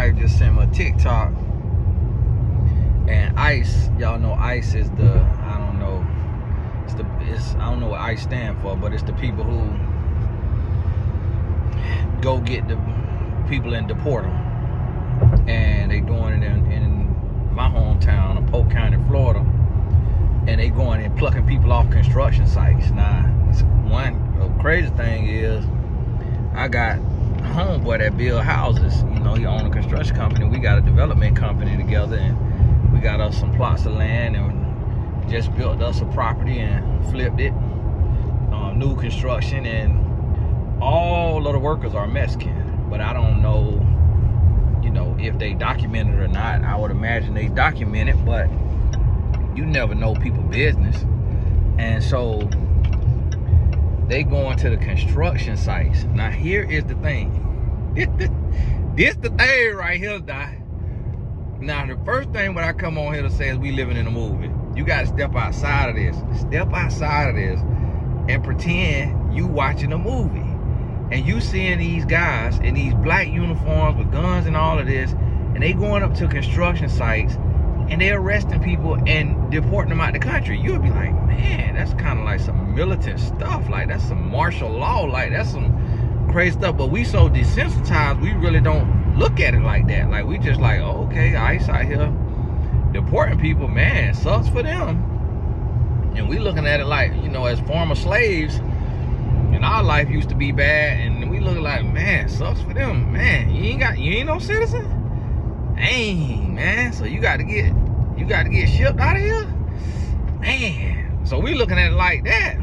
wife just sent me a TikTok, and ICE, y'all know ICE is the, I don't know, I don't know what ICE stand for, but it's the people who go get the people and deport them. And they doing it in my hometown of Polk County, Florida. And they going and plucking people off construction sites. Now, the crazy thing is, I got a homeboy that build houses. You know, he own a construction company. We got a development company together, and we got us some plots of land, and just built us a property and flipped it. New construction, and all of the workers are Mexican. But I don't know, you know, if they documented or not. I would imagine they document it, but you never know people's business. And so they go into the construction sites. Now here is the thing. This the thing right here, Di. Now the first thing when I come on here to say is we living in a movie. You gotta step outside of this. Step outside of this and pretend you watching a movie. And you seeing these guys in these black uniforms with guns and all of this, and they going up to construction sites and they're arresting people and deporting them out the country. You'll be like, man, that's kind of like some militant stuff. Like, that's some martial law. Like, that's some crazy stuff. But we so desensitized, we really don't look at it like that. Like, we just like, oh, okay, ICE out here deporting people, man, sucks for them. And we looking at it like, you know, as former slaves, and our life used to be bad, and we look like, man, sucks for them. Man, you ain't no citizen? Dang, man. So you got to get shipped out of here? Man. So we looking at it like that.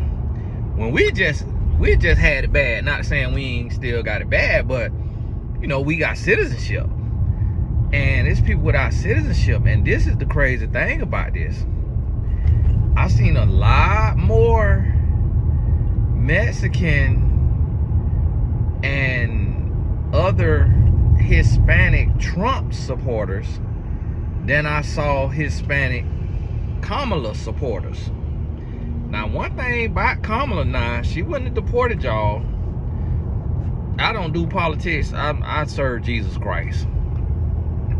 When we just had it bad. Not saying we ain't still got it bad, but you know, we got citizenship. And it's people without citizenship. And this is the crazy thing about this. I've seen a lot more Mexican and other Hispanic Trump supporters than I saw Hispanic Kamala supporters. Now, one thing about Kamala, now, she wouldn't have deported y'all. I don't do politics. I serve Jesus Christ.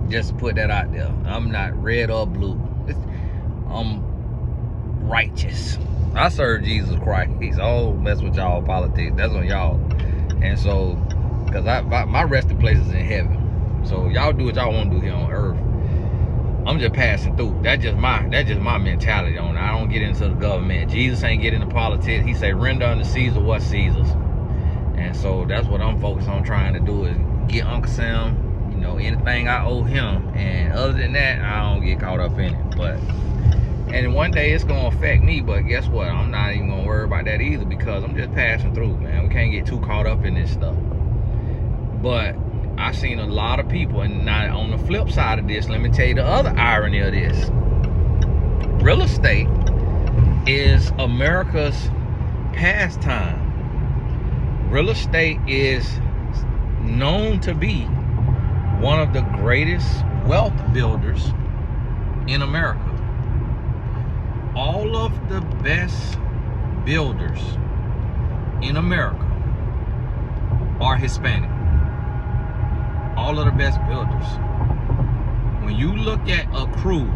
Just to put that out there. I'm not red or blue. I'm righteous. I serve Jesus Christ. I don't mess with y'all politics. That's on y'all. And so, because my resting place is in heaven. So y'all do what y'all want to do here on earth. I'm just passing through. That's just my mentality on it. I don't get into the government. Jesus ain't get into politics. He say, render unto Caesar what's Caesar's. And so that's what I'm focused on trying to do, is get Uncle Sam, you know, anything I owe him. And other than that, I don't get caught up in it. But and one day it's gonna affect me, but guess what? I'm not even gonna worry about that either, because I'm just passing through, man. We can't get too caught up in this stuff. But I've seen a lot of people, and now on the flip side of this, let me tell you the other irony of this. Real estate is America's pastime. Real estate is known to be one of the greatest wealth builders in America. All of the best builders in America are Hispanic. All of the best builders. When you look at a crew,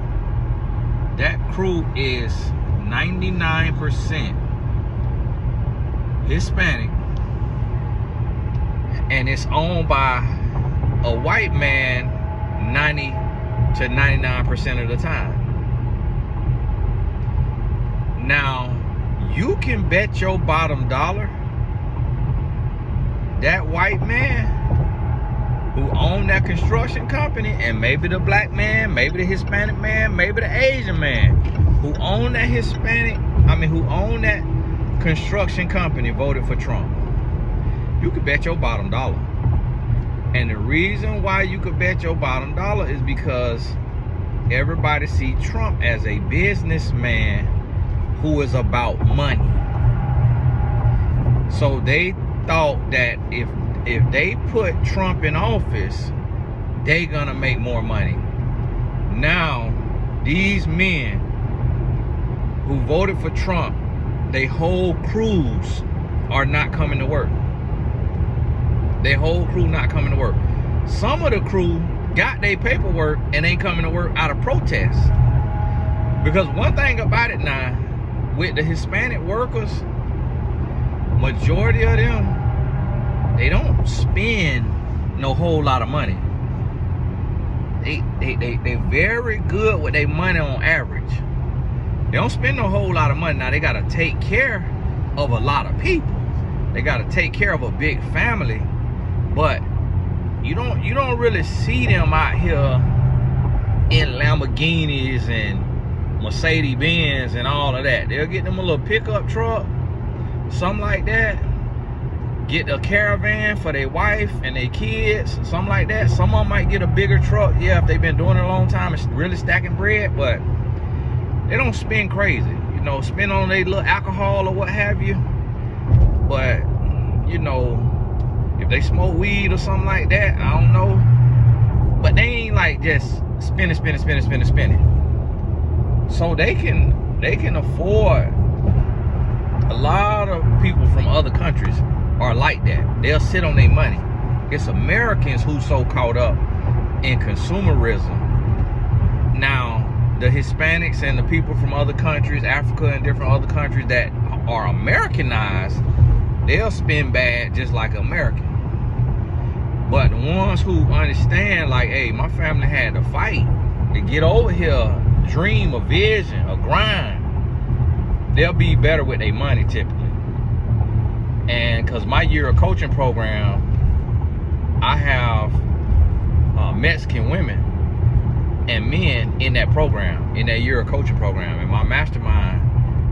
that crew is 99% Hispanic, and it's owned by a white man 90 to 99% of the time. Now, you can bet your bottom dollar that white man who owned that construction company, and maybe the black man, maybe the Hispanic man, maybe the Asian man who owned that who owned that construction company voted for Trump. You could bet your bottom dollar. And the reason why you could bet your bottom dollar is because everybody see Trump as a businessman who is about money. So they thought that if they put Trump in office, they gonna make more money. Now, these men who voted for Trump, they whole crews are not coming to work. Their whole crew not coming to work. Some of the crew got their paperwork and ain't coming to work out of protest. Because one thing about it now, with the Hispanic workers, majority of them, they don't spend no whole lot of money. They very good with their money on average. They don't spend no whole lot of money. Now they gotta take care of a lot of people. They gotta take care of a big family, but you don't really see them out here in Lamborghinis and Mercedes Benz and all of that. They'll get them a little pickup truck, something like that. Get a caravan for their wife and their kids, something like that. Some of them might get a bigger truck, yeah, if they've been doing it a long time and really stacking bread, but they don't spend crazy. You know, spend on their little alcohol or what have you. But, you know, if they smoke weed or something like that, I don't know. But they ain't like just spending. So they can afford. A lot of people from other countries are like that. They'll sit on their money. It's Americans who so caught up in consumerism. Now, the Hispanics and the people from other countries, Africa and different other countries that are Americanized, they'll spend bad just like American. But the ones who understand, like, hey, my family had to fight to get over here, dream, a vision, a grind, they'll be better with their money typically. And because my year of coaching program, I have Mexican women and men in that program, in that year of coaching program. In my mastermind,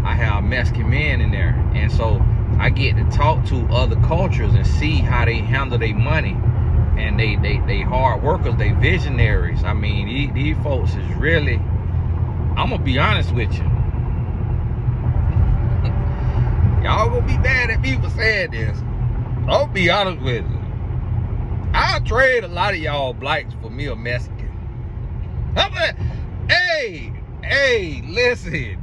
I have Mexican men in there. And so I get to talk to other cultures and see how they handle their money. And they hard workers, they visionaries. I mean, these folks is really, I'm gonna be honest with you. Y'all gonna be mad at me for saying this. I'll be honest with you. I'll trade a lot of y'all blacks for me a Mexican. Hey, listen.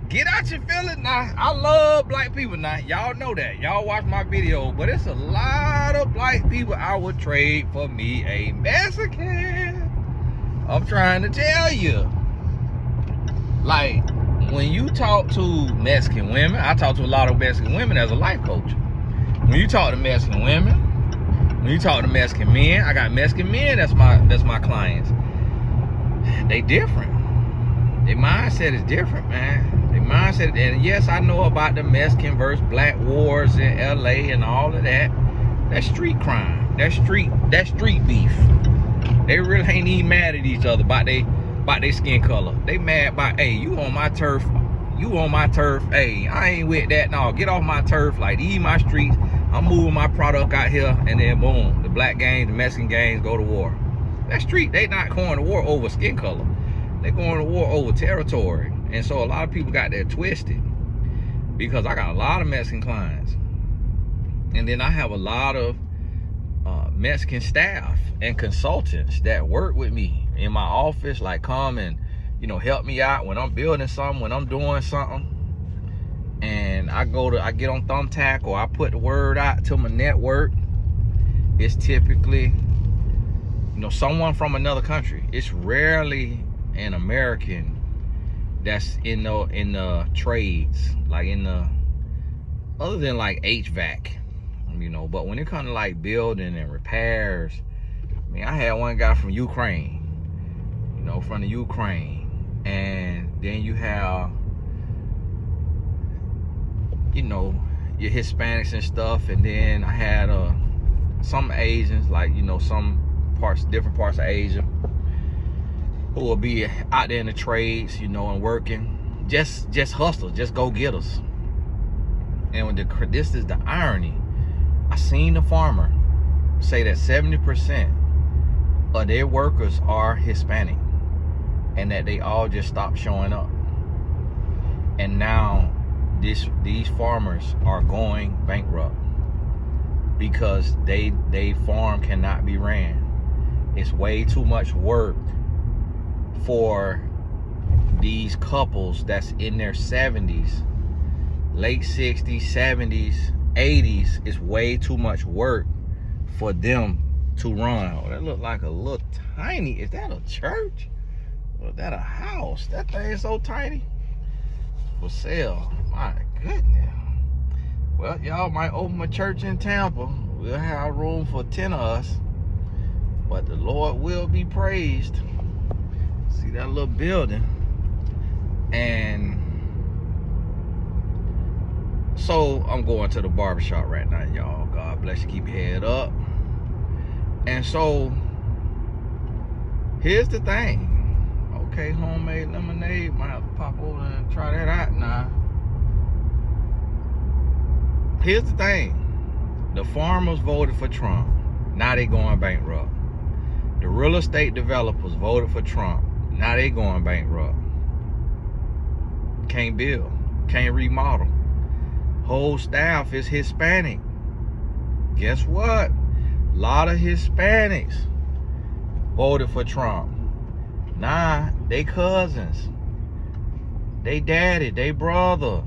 Get out your feelings now. I love black people now. Y'all know that. Y'all watch my video. But it's a lot of black people I would trade for me a Mexican. I'm trying to tell you. Like, when you talk to Mexican women, I talk to a lot of Mexican women as a life coach. When you talk to Mexican women, when you talk to Mexican men, I got Mexican men that's my clients. They different. Their mindset is different, man. Their mindset, and yes, I know about the Mexican versus black wars in LA and all of that. That's street crime. That's street beef. They really ain't even mad at each other about their skin color. They mad about, hey, you on my turf. You on my turf. Hey, I ain't with that. No, get off my turf. Like, these my streets. I'm moving my product out here, and then boom, the black gangs, the Mexican gangs go to war. That street, they not going to war over skin color. They going to war over territory. And so a lot of people got that twisted, because I got a lot of Mexican clients. And then I have a lot of Mexican staff and consultants that work with me in my office, like come and, you know, help me out when I'm building something, when I'm doing something. And I get on Thumbtack, or I put the word out to my network. It's typically, you know, someone from another country. It's rarely an American that's in the trades, like other than like HVAC, you know. But when it comes to like building and repairs, I mean, I had one guy from Ukraine, you know, from the Ukraine. And then you have, you know, your Hispanics and stuff. And then I had some Asians, like, you know, different parts of Asia, who will be out there in the trades, you know, and working, just hustlers, just go-getters. And this is the irony. I seen the farmer say that 70% of their workers are Hispanic, and that they all just stopped showing up. And now these farmers are going bankrupt because they farm cannot be ran. It's way too much work for these couples that's in their 70s, late 60s, 70s, 80s. It's way too much work for them to run. Oh, that look like a little tiny. Is that a church? Or is that a house? That thing is so tiny. For sale. My goodness. Well, y'all might open a church in Tampa. We'll have room for 10 of us. But the Lord will be praised. See that little building? And so I'm going to the barbershop right now, y'all. God bless you. Keep your head up. And so here's the thing. Okay, homemade lemonade. Might have to pop over and try that out now. Here's the thing. The farmers voted for Trump. Now they going bankrupt. The real estate developers voted for Trump. Now they going bankrupt. Can't build. Can't remodel. Whole staff is Hispanic. Guess what? A lot of Hispanics voted for Trump. Nah, they cousins. They daddy, they brother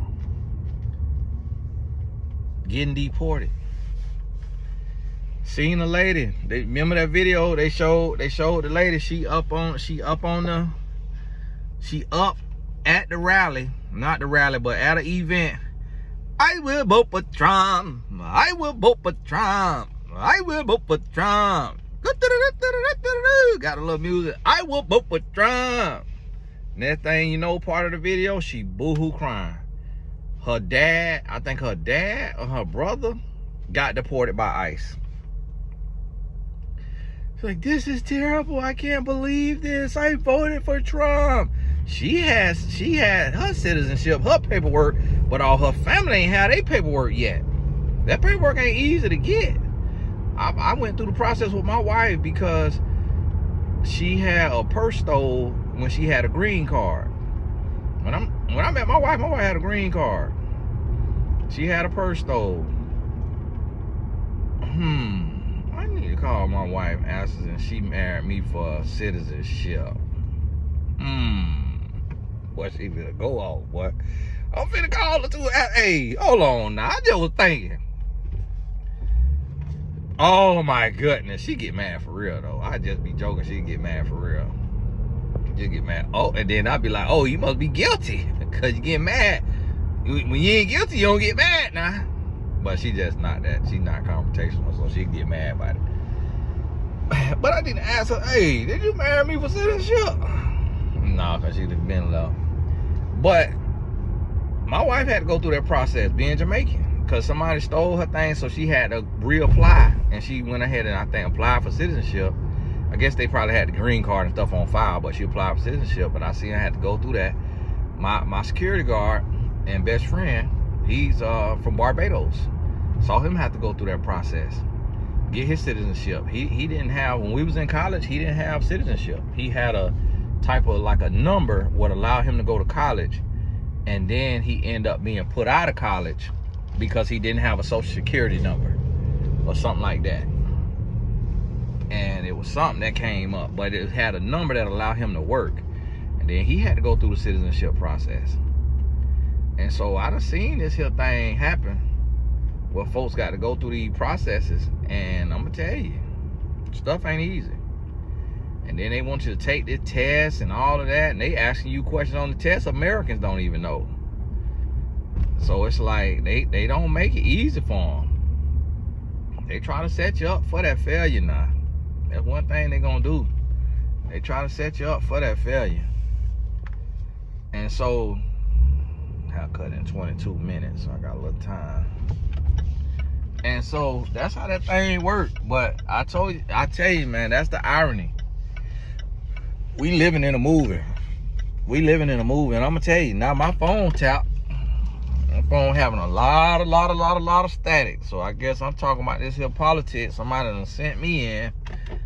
getting deported. Seen a lady. They remember that video they showed the lady, she up at the rally, not the rally, but at an event. I will vote for Trump. I will vote for Trump. I will vote for Trump. Got a little music. I will vote for Trump. Next thing you know, part of the video, she boo-hoo crying. Her dad, I think her dad or her brother, got deported by ICE. She's like, this is terrible. I can't believe this. I voted for Trump. She had her citizenship, her paperwork, but all her family ain't had their paperwork yet. That paperwork ain't easy to get. I went through the process with my wife because she had a purse stole when she had a green card. When I met my wife had a green card. She had a purse stole. I need to call my wife, ask her, and she married me for citizenship. Boy, she finna go off, boy. I'm finna call her too. Hey, hold on now. I just was thinking. Oh my goodness, she get mad for real though. I just be joking, she get mad for real. Just get mad. Oh, and then I'll be like, oh, you must be guilty because you get mad. When you ain't guilty, you don't get mad now. But she just not that. She's not confrontational, so she can get mad about it. But I didn't ask her, hey, did you marry me for citizenship? No, because she'd have been low. But my wife had to go through that process being Jamaican because somebody stole her thing, so she had to reapply. And she went ahead and I think applied for citizenship. I guess they probably had the green card and stuff on file, but she applied for citizenship. But I seen I had to go through that. My security guard and best friend, he's from Barbados. Saw him have to go through that process, get his citizenship. He didn't have, when we was in college, he didn't have citizenship. He had a type of like a number would allow him to go to college, and then he ended up being put out of college because he didn't have a social security number or something like that. And it was something that came up, but it had a number that allowed him to work, and then he had to go through the citizenship process. And so I done seen this here thing happen where folks got to go through these processes, and I'm gonna tell you, stuff ain't easy. And then they want you to take this test and all of that, and they asking you questions on the test Americans don't even know. So it's like they don't make it easy for them. They try to set you up for that failure now. That's one thing they gonna do. They try to set you up for that failure. And so I'll cut in 22 minutes, so I got a little time. And so that's how that thing worked. But I tell you, man, that's the irony. We living in a movie. And I'm gonna tell you, now my phone tapped. My phone having a lot of static. So I guess I'm talking about this here politics. Somebody done sent me in.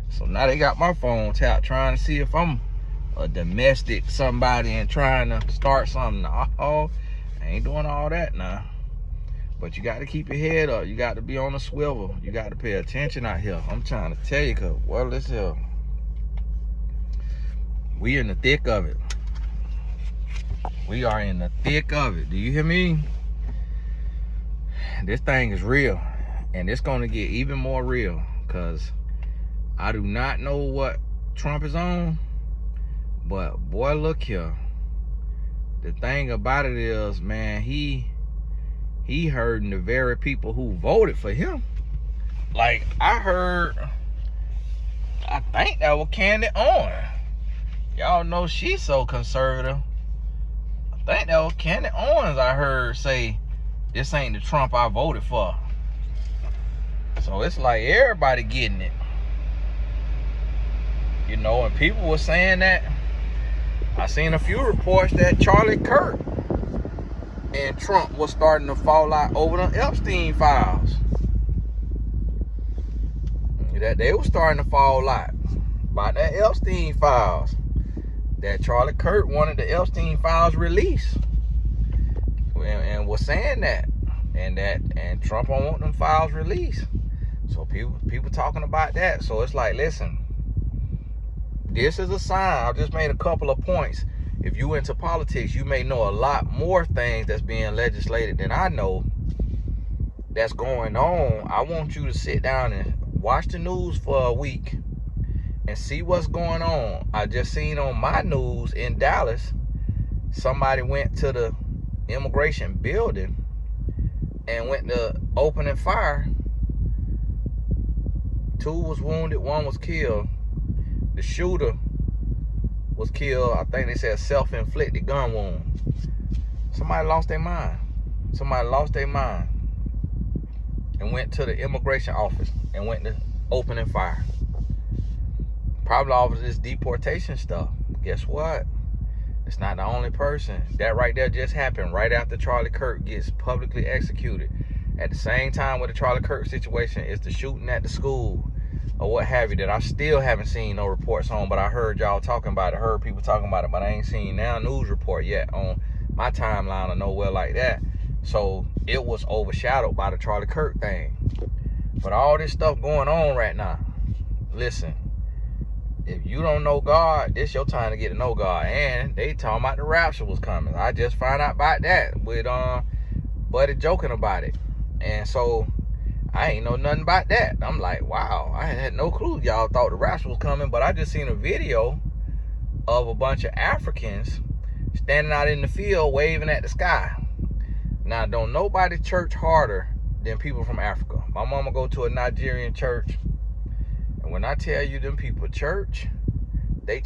So now they got my phone tapped, trying to see if I'm a domestic somebody and trying to start something. Oh, I ain't doing all that now. But you got to keep your head up. You got to be on the swivel. You got to pay attention out here. I'm trying to tell you, cause well, listen, we in the thick of it. We are in the thick of it. Do you hear me? This thing is real, and it's gonna get even more real, cause I do not know what Trump is on, but boy, look here. The thing about it is, man, he hurting the very people who voted for him. Like, I think that was Candy on. Y'all know she's so conservative. I think that was Candy Owens I heard say, this ain't the Trump I voted for. So it's like everybody getting it. You know, and people were saying that. I seen a few reports that Charlie Kirk and Trump was starting to fall out over the Epstein files. That they were starting to fall out about that Epstein files. That Charlie Kirk wanted the Epstein files released, and was saying that, and Trump don't want them files released. So people talking about that. So it's like, listen, this is a sign. I just made a couple of points. If you into politics, you may know a lot more things that's being legislated than I know that's going on. I want you to sit down and watch the news for a week and see what's going on. I just seen on my news in Dallas, somebody went to the immigration building and went to opening fire. 2 was wounded, 1 was killed. The shooter was killed, I think they said self-inflicted gun wound. Somebody lost their mind. Somebody lost their mind and went to the immigration office and went to opening fire. Probably all of this deportation stuff. Guess what? It's not the only person. That right there just happened right after Charlie Kirk gets publicly executed. At the same time with the Charlie Kirk situation is the shooting at the school or what have you, that I still haven't seen no reports on, but I heard y'all talking about it, heard people talking about it, but I ain't seen now news report yet on my timeline or nowhere like that. So it was overshadowed by the Charlie Kirk thing. But all this stuff going on right now, listen, if you don't know God, this your time to get to know God. And they talking about the rapture was coming. I just found out about that with Buddy joking about it. And so I ain't know nothing about that. I'm like, wow, I had no clue y'all thought the rapture was coming. But I just seen a video of a bunch of Africans standing out in the field waving at the sky. Now, don't nobody church harder than people from Africa. My mama go to a Nigerian church, and when I tell you them people church, they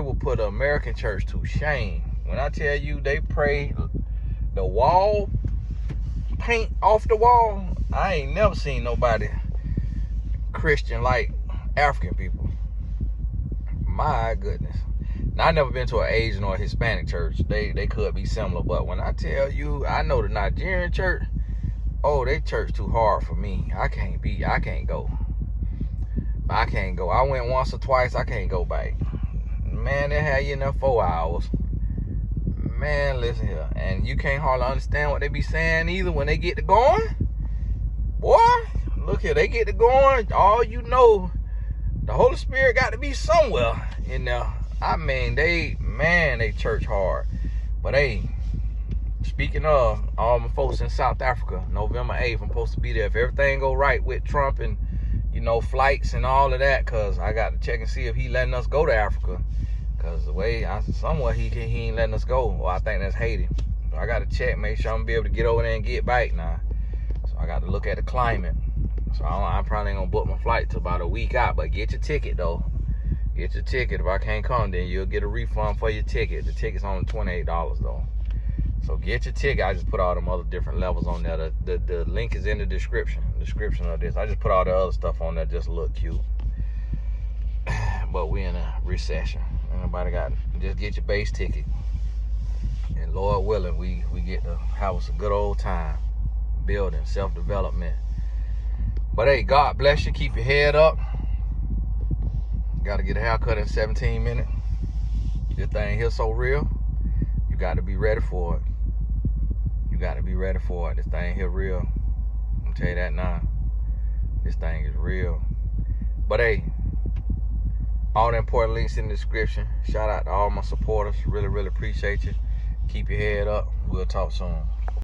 will put an American church to shame. When I tell you they pray the wall paint off the wall, I ain't never seen nobody Christian like African people. My goodness. Now, I've never been to an Asian or a Hispanic church. They could be similar, but when I tell you, I know the Nigerian church, oh, they church too hard for me. I can't go. I went once or twice, I can't go back. Man, they had you in there 4 hours. Man, listen here. And you can't hardly understand what they be saying either when they get to going. Boy, look here, they get to going. All you know, the Holy Spirit got to be somewhere in there. I mean, they church hard. But hey, speaking of all my folks in South Africa, November 8th, I'm supposed to be there. If everything go right with Trump and, you know, flights and all of that, because I got to check and see if he letting us go to Africa. Because the way, somewhere he ain't letting us go. Well, I think that's Haiti. So I got to check, make sure I'm going to be able to get over there and get back now. So I got to look at the climate. So I probably ain't going to book my flight till about a week out. But get your ticket, though. Get your ticket. If I can't come, then you'll get a refund for your ticket. The ticket's only $28, though. So get your ticket. I just put all them other different levels on there. The link is in the description of this. I just put all the other stuff on there just to look cute. But we in a recession. Nobody got it. Just get your base ticket. And Lord willing, we get to have us a good old time. Building, self-development. But hey, God bless you. Keep your head up. Got to get a haircut in 17 minutes. This thing here so real. You got to be ready for it. You got to be ready for it. This thing here real. I'm going to tell you that now. This thing is real. But hey, all the important links in the description. Shout out to all my supporters. Really, really appreciate you. Keep your head up. We'll talk soon.